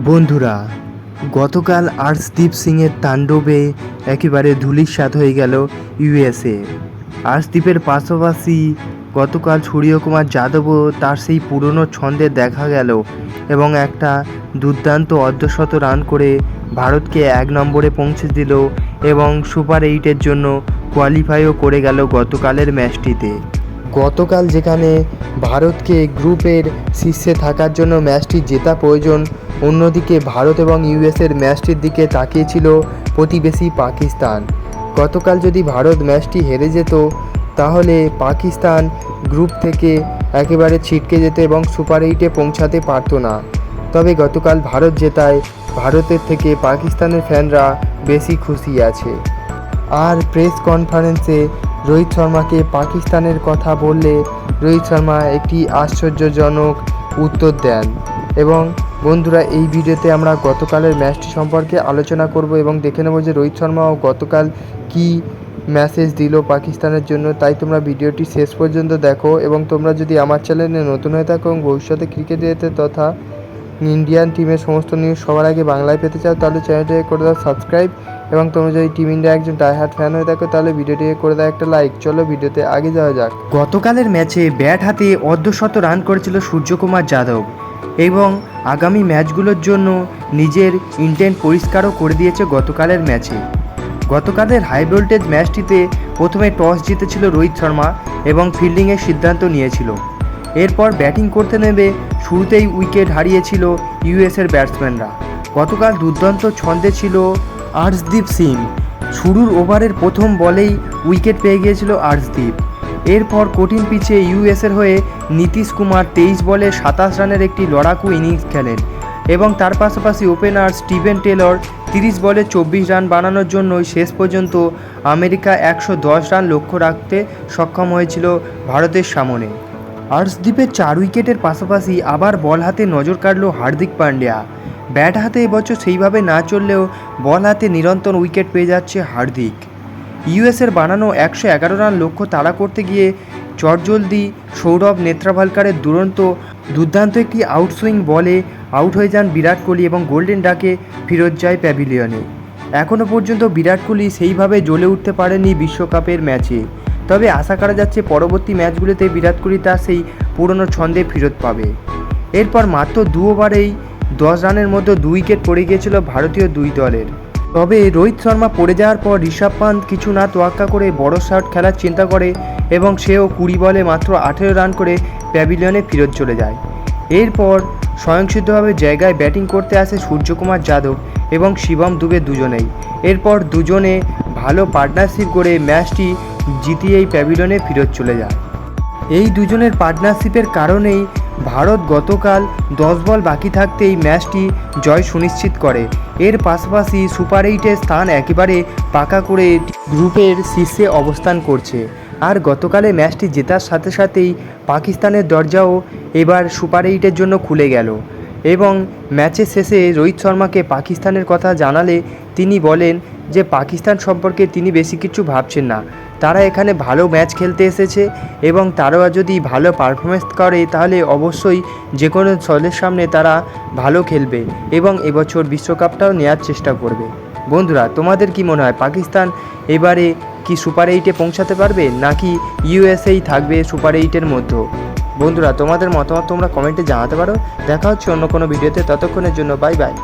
বন্ধুরা, গতকাল আর্শদীপ সিংয়ের তাণ্ডবে একেবারে ধূলিসাৎ হয়ে গেল ইউএসএ। আর্শদীপের পাশাপাশি গতকাল সূর্যকুমার যাদবও তার সেই পুরনো ছন্দে দেখা গেল এবং একটা দুর্দান্ত অর্ধশত রান করে ভারতকে 1 নম্বরে পৌঁছে দিল এবং সুপার 8-এর জন্য কোয়ালিফাইও করে গেল গতকালের ম্যাচটিতে। গতকাল যেখানে ভারতকে গ্রুপের শীর্ষে থাকার জন্য ম্যাচটি জেতা প্রয়োজন, অন্যদিকে ভারত এবং ইউএসের ম্যাচটির দিকে তাকিয়েছিল প্রতিবেশী পাকিস্তান। গতকাল যদি ভারত ম্যাচটি হেরে যেত তাহলে পাকিস্তান গ্রুপ থেকে একেবারে ছিটকে যেত এবং সুপার 8-এ পৌঁছাতে পারত না। তবে গতকাল ভারত জেতায় ভারতের থেকে পাকিস্তানের ফ্যানরা বেশি খুশি আছে। আর প্রেস কনফারেন্সে রোহিত শর্মাকে পাকিস্তানের কথা বললে রোহিত শর্মা একটি আশ্চর্যজনক উত্তর দেন। এবং বন্ধুরা, এই ভিডিওতে আমরা গতকালের ম্যাচটি সম্পর্কে আলোচনা করব এবং দেখে নেব যে রোহিত শর্মাও গতকাল কি মেসেজ দিল পাকিস্তানের জন্য। তাই তোমরা ভিডিওটি শেষ পর্যন্ত দেখো এবং তোমরা যদি আমার চ্যানেলে নতুন হয়ে থাকো এবং ভবিষ্যতে ক্রিকেটের তথা ইন্ডিয়ান টিমের সমস্ত নিউজ সবার আগে বাংলায় পেতে চাও তাহলে চ্যানেলটিকে করে দাও সাবস্ক্রাইব এবং তোমরা যদি টিম ইন্ডিয়া একজন ডাইহার্ড ফ্যান হয়ে থাকো তাহলে ভিডিওটিকে করে দাও একটা লাইক। চলো ভিডিওতে আগে যাওয়া যাক। গতকালের ম্যাচে ব্যাট হাতে অর্ধশত রান করেছিল সূর্যকুমার যাদব এবং আগামী ম্যাচগুলোর জন্য নিজের ইন্টেন্ট পরিষ্কারও করে দিয়েছে গতকালের ম্যাচে। গতকালের হাই ভোল্টেজ ম্যাচটিতে প্রথমে টস জিতেছিল রোহিত শর্মা এবং ফিল্ডিংয়ের সিদ্ধান্ত নিয়েছিল। এরপর ব্যাটিং করতে নেমে শুরুতেই উইকেট হারিয়েছিল ইউএসের ব্যাটসম্যানরা। গতকাল দুর্দান্ত ছন্দে ছিল আর্শদীপ সিং। শুরুর ওভারের প্রথম বলেই উইকেট পেয়ে গিয়েছিল আর্শদীপ। এরপর কঠিন পিচে ইউএসের হয়ে নীতিশ কুমার 23 বলে 27 রানের একটি লড়াকু ইনিংস খেলেন এবং তার পাশাপাশি ওপেনার স্টিভেন টেলর 30 বলে 24 রান বানানোর জন্যই শেষ পর্যন্ত আমেরিকা 110 রান লক্ষ্য রাখতে সক্ষম হয়েছিল ভারতের সামনে। আর্শদীপের 4 উইকেটের পাশাপাশি আবার বল হাতে নজর কাড়ল হার্দিক পান্ডিয়া। ব্যাট হাতে এবছর সেইভাবে না চললেও বল হাতে নিরন্তর উইকেট পেয়ে যাচ্ছে হার্দিক। ইউএসের বানানো 111 রান লক্ষ্য তাড়া করতে গিয়ে চটজলদি সৌরভ নেত্রাভালকারের দুর্দান্ত একটি আউটসুইং বলে আউট হয়ে যান বিরাট কোহলি এবং গোল্ডেন ডাকে ফেরত যায় প্যাভিলিয়নে। এখনও পর্যন্ত বিরাট কোহলি সেইভাবে জ্বলে উঠতে পারেনি বিশ্বকাপের ম্যাচে, তবে আশা করা যাচ্ছে পরবর্তী ম্যাচগুলোতে বিরাট কোহলি তার সেই পুরনো ছন্দে ফেরত পাবে। এরপর মাত্র 2 ওভারেই 10 রানের মধ্যে 2 উইকেট পড়ে গিয়েছিল ভারতীয় দুই দলের। তবে রোহিত শর্মা পড়ে যাওয়ার পর ঋষভ পান্ত কিছু না তোয়াক্কা করে বড় শট খেলার চিন্তা করে এবং সেও 20 বলে মাত্র 18 রান করে প্যাভিলিয়নে ফেরত চলে যায়। এরপর স্বয়ংসিদ্ধভাবে জায়গায় ব্যাটিং করতে আসে সূর্যকুমার যাদব এবং শিবম দুবে দুজনেই। এরপর দুজনে ভালো পার্টনারশিপ করে ম্যাচটি জিতিয়েই প্যাভিলিয়নে ফেরত চলে যায়। এই দুজনের পার্টনারশিপের কারণেই ভারত গতকাল 10 বল বাকি থাকতেই ম্যাচটি জয় সুনিশ্চিত করে। এর পাশাপাশি সুপার 8-এর স্থান একেবারে পাকা করে গ্রুপের শীর্ষে অবস্থান করছে। আর গতকালে ম্যাচটি জেতার সাথে সাথেই পাকিস্তানের দরজাও এবার সুপার 8-এর জন্য খুলে গেল এবং ম্যাচের শেষে রোহিত শর্মাকে পাকিস্তানের কথা জানালে তিনি বলেন যে পাকিস্তান সম্পর্কে তিনি বেশি কিছু ভাবছেন না, তারা এখানে ভালো ম্যাচ খেলতে এসেছে এবং তারা যদি ভালো পারফরমেন্স করে তাহলে অবশ্যই যে কোনো দলের সামনে তারা ভালো খেলবে এবং এবছর বিশ্বকাপটাও নেওয়ার চেষ্টা করবে। বন্ধুরা, তোমাদের কি মনে হয় পাকিস্তান এবারে কি সুপার 8-এ পৌঁছাতে পারবে নাকি ইউএসএই থাকবে সুপার 8-এর মধ্যে? বন্ধুরা, তোমাদের মতামত তোমরা কমেন্টে জানাতে পারো। দেখা হচ্ছে অন্য কোনো ভিডিওতে, ততক্ষণের জন্য বাই বাই।